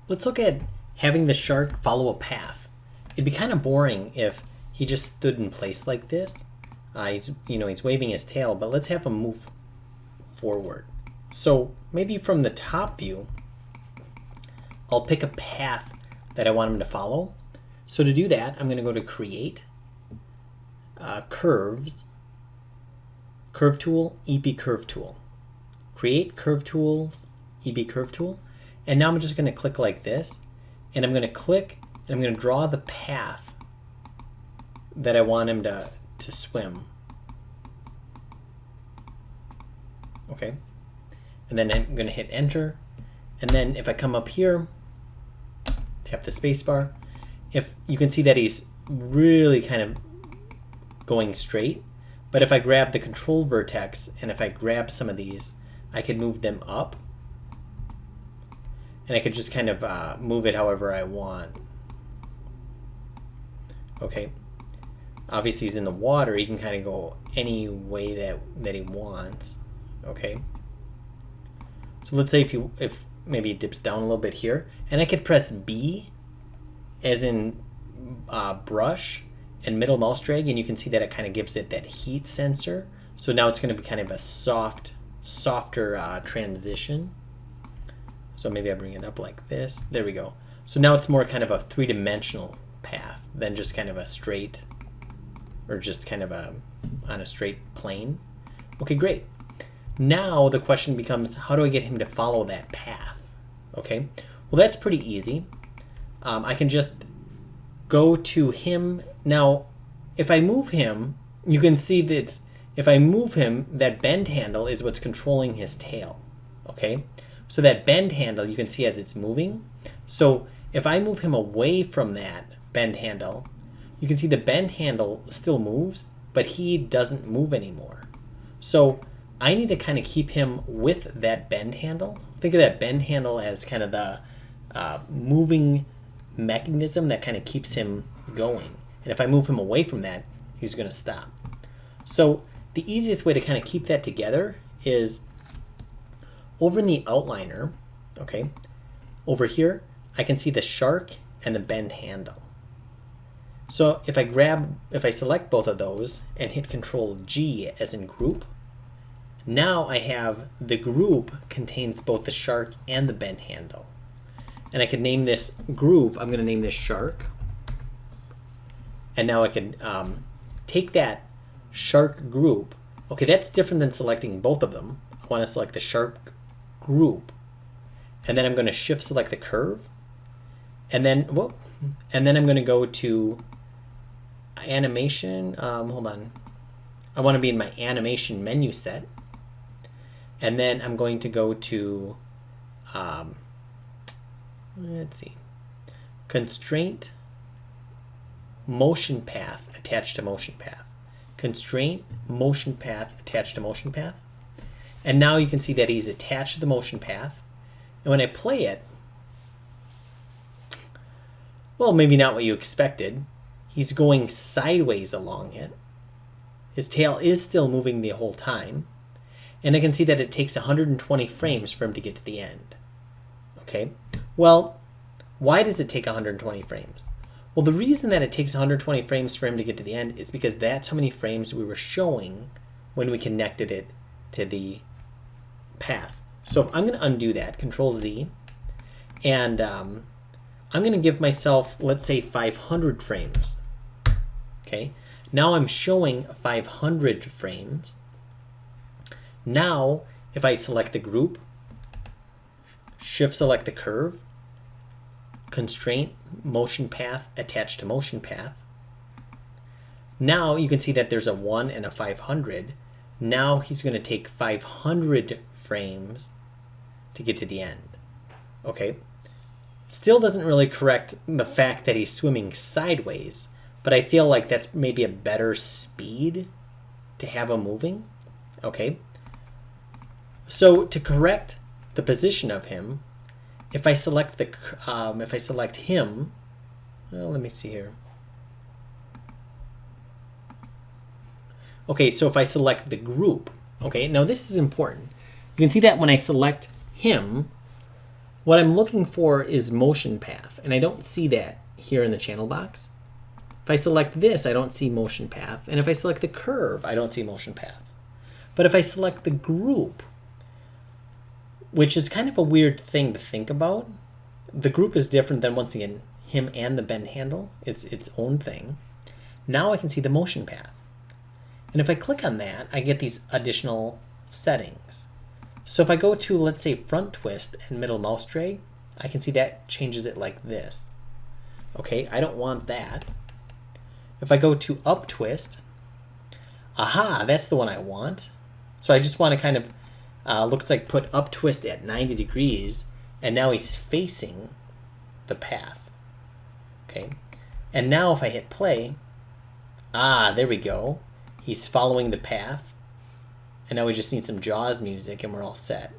Let's look at having the shark follow a path. It'd be kind of boring if he just stood in place like this. He's waving his tail, but let's have him move forward. So maybe from the top view, I'll pick a path that I want him to follow. So to do that, I'm going to go to Create, Curves, Curve Tool, EP Curve Tool. Create Curve Tools, EP Curve Tool. And now I'm just going to click like this. And I'm going to click, and I'm going to draw the path that I want him to swim. Okay. And then I'm going to hit Enter. And then if I come up here, tap the space bar, if you can see that he's really kind of going straight. But if I grab the control vertex and if I grab some of these, I can move them up. And I could just kind of move it however I want. Okay. Obviously he's in the water. He can kind of go any way that he wants. Okay. So let's say if maybe it dips down a little bit here, and I could press B as in brush and middle mouse drag, and you can see that it kind of gives it that heat sensor. So now it's going to be kind of a softer transition. So maybe I bring it up like this. There we go. So now it's more kind of a three-dimensional path than just kind of a straight, or just kind of on a straight plane. Okay, great. Now the question becomes, how do I get him to follow that path? Okay, well that's pretty easy. I can just go to him. Now, if I move him, you can see that if I move him, that bend handle is what's controlling his tail. Okay, so that bend handle you can see as it's moving. So if I move him away from that bend handle, you can see the bend handle still moves, but he doesn't move anymore. So I need to kind of keep him with that bend handle. Think of that bend handle as kind of the moving mechanism that kind of keeps him going. And if I move him away from that, he's going to stop. So the easiest way to kind of keep that together is over in the outliner, okay, over here, I can see the shark and the bend handle. So if I select both of those and hit Control G as in group, now I have the group contains both the shark and the bend handle. And I can name this group, I'm going to name this shark. And now I can take that shark group. Okay, that's different than selecting both of them. I want to select the shark group. And then I'm going to shift select the curve. And then I'm going to go to animation. Hold on. I want to be in my animation menu set. And then I'm going to go to, let's see, constraint, motion path attached to motion path. Constraint, motion path attached to motion path. And now you can see that he's attached to the motion path. And when I play it, well, maybe not what you expected. He's going sideways along it. His tail is still moving the whole time. And I can see that it takes 120 frames for him to get to the end. Okay, well, why does it take 120 frames? Well, the reason that it takes 120 frames for him to get to the end is because that's how many frames we were showing when we connected it to the path. So if I'm going to undo that, Control Z, and I'm going to give myself, let's say, 500 frames. Okay, now I'm showing 500 frames. Now, if I select the group, shift select the curve, constraint, motion path attached to motion path. Now you can see that there's a 1 and a 500. Now he's going to take 500 frames to get to the end. Okay. Still doesn't really correct the fact that he's swimming sideways, but I feel like that's maybe a better speed to have him moving. Okay. So to correct the position of him, if I select him, well, let me see here. Okay, so if I select the group, okay, now this is important. You can see that when I select him, What I'm looking for is motion path, and I don't see that here in the channel box. If I select this, I don't see motion path. And if I select the curve, I don't see motion path. But if I select the group, which is kind of a weird thing to think about, the group is different than, once again, him and the bend handle. It's its own thing. Now I can see the motion path. And if I click on that, I get these additional settings. So if I go to, let's say, front twist and middle mouse drag, I can see that changes it like this. Okay, I don't want that. If I go to up twist, aha, that's the one I want. So I just want to kind of, looks like put up twist at 90 degrees, and now he's facing the path. Okay, and now if I hit play, there we go. He's following the path, and now we just need some Jaws music and we're all set.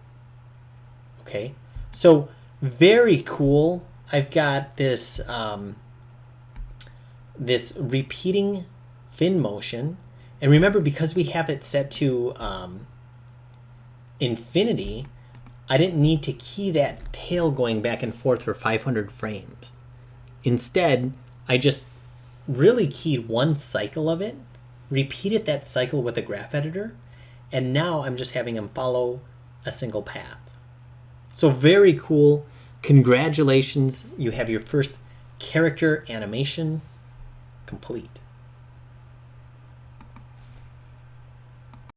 Okay, so very cool. I've got this this repeating fin motion, and remember, because we have it set to infinity, I didn't need to key that tail going back and forth for 500 frames. Instead, I just really keyed one cycle of it, repeated that cycle with a graph editor, and now I'm just having him follow a single path. So very cool. Congratulations, you have your first character animation complete.